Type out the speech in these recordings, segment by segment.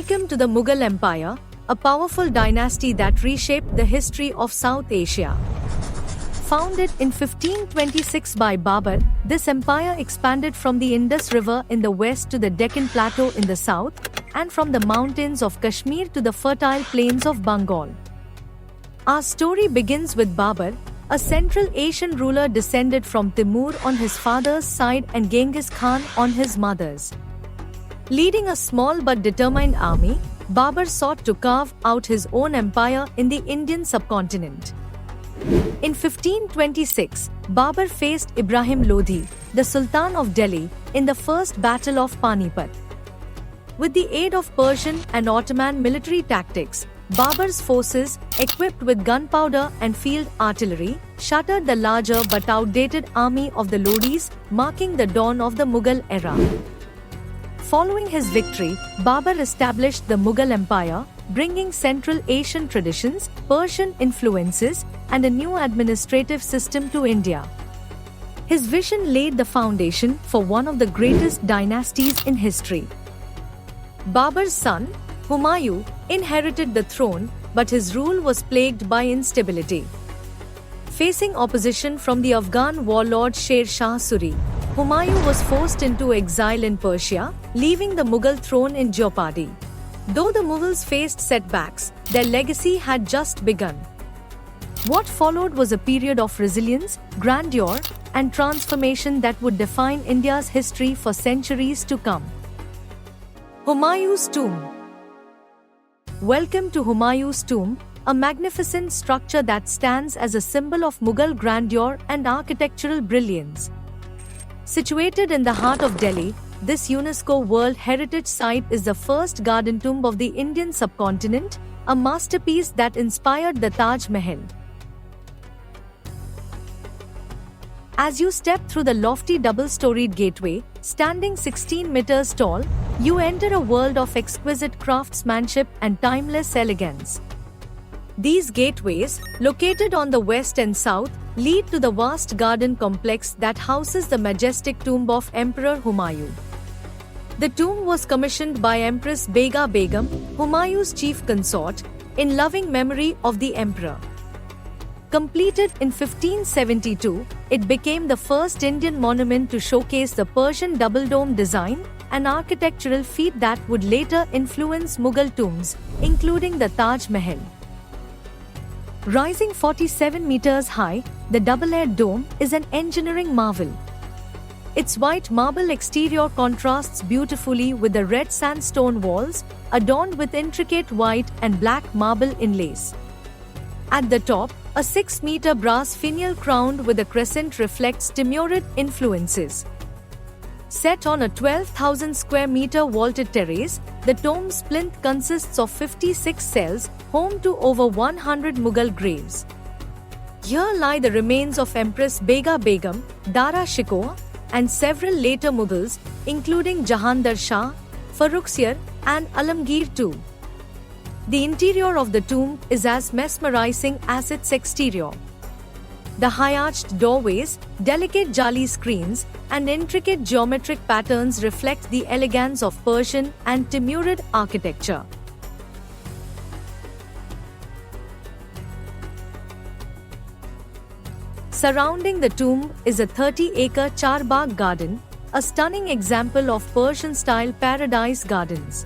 Welcome to the Mughal Empire, a powerful dynasty that reshaped the history of South Asia. Founded in 1526 by Babur, this empire expanded from the Indus River in the west to the Deccan Plateau in the south, and from the mountains of Kashmir to the fertile plains of Bengal. Our story begins with Babur, a Central Asian ruler descended from Timur on his father's side and Genghis Khan on his mother's. Leading a small but determined army, Babur sought to carve out his own empire in the Indian subcontinent. In 1526, Babur faced Ibrahim Lodhi, the Sultan of Delhi, in the First Battle of Panipat. With the aid of Persian and Ottoman military tactics, Babur's forces, equipped with gunpowder and field artillery, shattered the larger but outdated army of the Lodhis, marking the dawn of the Mughal era. Following his victory, Babur established the Mughal Empire, bringing Central Asian traditions, Persian influences, and a new administrative system to India. His vision laid the foundation for one of the greatest dynasties in history. Babur's son, Humayun, inherited the throne, but his rule was plagued by instability. Facing opposition from the Afghan warlord Sher Shah Suri, Humayun was forced into exile in Persia, leaving the Mughal throne in jeopardy. Though the Mughals faced setbacks, their legacy had just begun. What followed was a period of resilience, grandeur, and transformation that would define India's history for centuries to come. Humayun's Tomb. Welcome to Humayun's Tomb, a magnificent structure that stands as a symbol of Mughal grandeur and architectural brilliance. Situated in the heart of Delhi, this UNESCO World Heritage Site is the first garden tomb of the Indian subcontinent, a masterpiece that inspired the Taj Mahal. As you step through the lofty double-storied gateway, standing 16 meters tall, you enter a world of exquisite craftsmanship and timeless elegance. These gateways, located on the west and south, lead to the vast garden complex that houses the majestic tomb of Emperor Humayun. The tomb was commissioned by Empress Bega Begum, Humayun's chief consort, in loving memory of the emperor. Completed in 1572, it became the first Indian monument to showcase the Persian double-dome design, an architectural feat that would later influence Mughal tombs, including the Taj Mahal. Rising 47 meters high, the double-aired dome is an engineering marvel. Its white marble exterior contrasts beautifully with the red sandstone walls, adorned with intricate white and black marble inlays. At the top, a 6-meter brass finial crowned with a crescent reflects Timurid influences. Set on a 12,000 square meter vaulted terrace, the tomb's plinth consists of 56 cells, home to over 100 Mughal graves. Here lie the remains of Empress Bega Begum, Dara Shikoh, and several later Mughals, including Jahandar Shah, Farrukhsiyar, and Alamgir II. The interior of the tomb is as mesmerizing as its exterior. The high-arched doorways, delicate jali screens, and intricate geometric patterns reflect the elegance of Persian and Timurid architecture. Surrounding the tomb is a 30-acre Charbagh garden, a stunning example of Persian-style paradise gardens.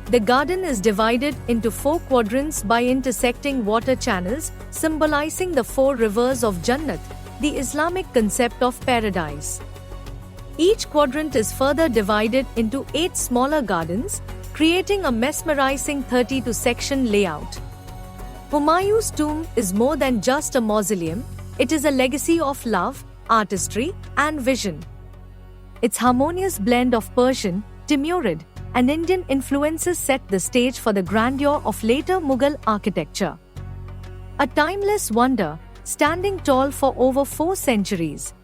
The garden is divided into 4 quadrants by intersecting water channels, symbolizing the 4 rivers of Jannat, the Islamic concept of paradise. Each quadrant is further divided into 8 smaller gardens, creating a mesmerizing 32-section layout. Humayun's tomb is more than just a mausoleum, it is a legacy of love, artistry, and vision. Its harmonious blend of Persian, Timurid, and Indian influences set the stage for the grandeur of later Mughal architecture. A timeless wonder, standing tall for over 4 centuries.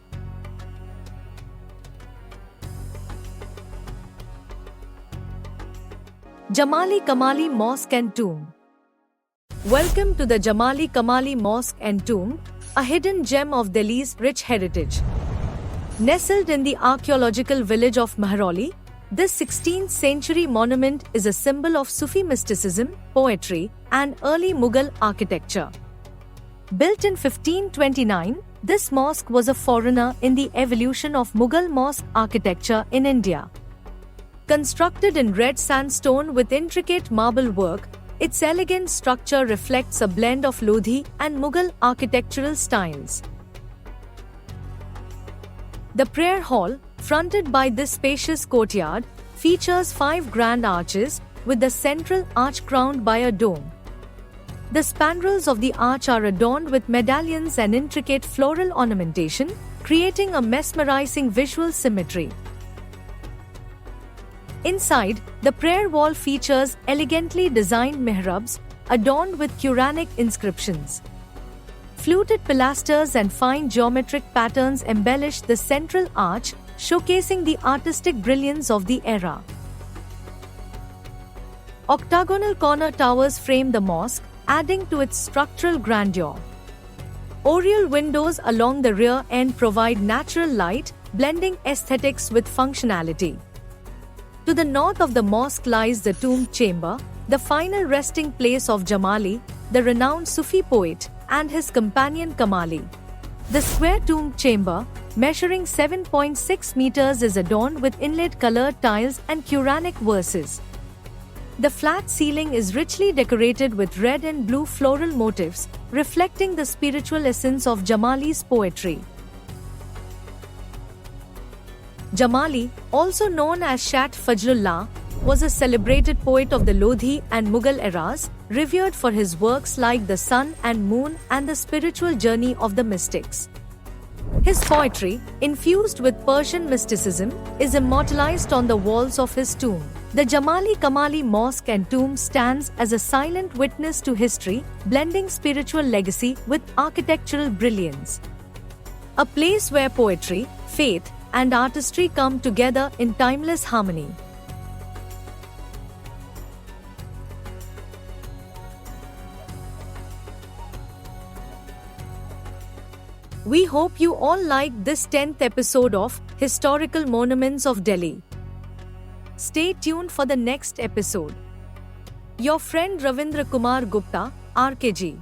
Jamali Kamali Mosque and Tomb. Welcome to the Jamali Kamali Mosque and Tomb, a hidden gem of Delhi's rich heritage. Nestled in the archaeological village of Mehrauli, This 16th century monument is a symbol of Sufi mysticism, poetry, and early Mughal architecture. Built in 1529, this mosque was a forerunner in the evolution of Mughal mosque architecture in India. Constructed in red sandstone with intricate marble work, its elegant structure reflects a blend of Lodhi and Mughal architectural styles. The prayer hall, fronted by this spacious courtyard, features 5 grand arches, with the central arch crowned by a dome. The spandrels of the arch are adorned with medallions and intricate floral ornamentation, creating a mesmerizing visual symmetry. Inside, the prayer wall features elegantly designed mihrabs, adorned with Quranic inscriptions. Fluted pilasters and fine geometric patterns embellish the central arch, showcasing the artistic brilliance of the era. Octagonal corner towers frame the mosque, adding to its structural grandeur. Oriel windows along the rear end provide natural light, blending aesthetics with functionality. To the north of the mosque lies the tomb chamber, the final resting place of Jamali, the renowned Sufi poet, and his companion Kamali. The square tomb chamber, measuring 7.6 meters, is adorned with inlaid colored tiles and Quranic verses. The flat ceiling is richly decorated with red and blue floral motifs, reflecting the spiritual essence of Jamali's poetry. Jamali, also known as Shat Fajlullah, was a celebrated poet of the Lodhi and Mughal eras, revered for his works like The Sun and Moon and the spiritual journey of the mystics. His poetry, infused with Persian mysticism, is immortalized on the walls of his tomb. The Jamali Kamali Mosque and tomb stands as a silent witness to history, blending spiritual legacy with architectural brilliance. A place where poetry, faith, and artistry come together in timeless harmony. We hope you all liked this 10th episode of Historical Monuments of Delhi. Stay tuned for the next episode. Your friend Ravindra Kumar Gupta, RKG.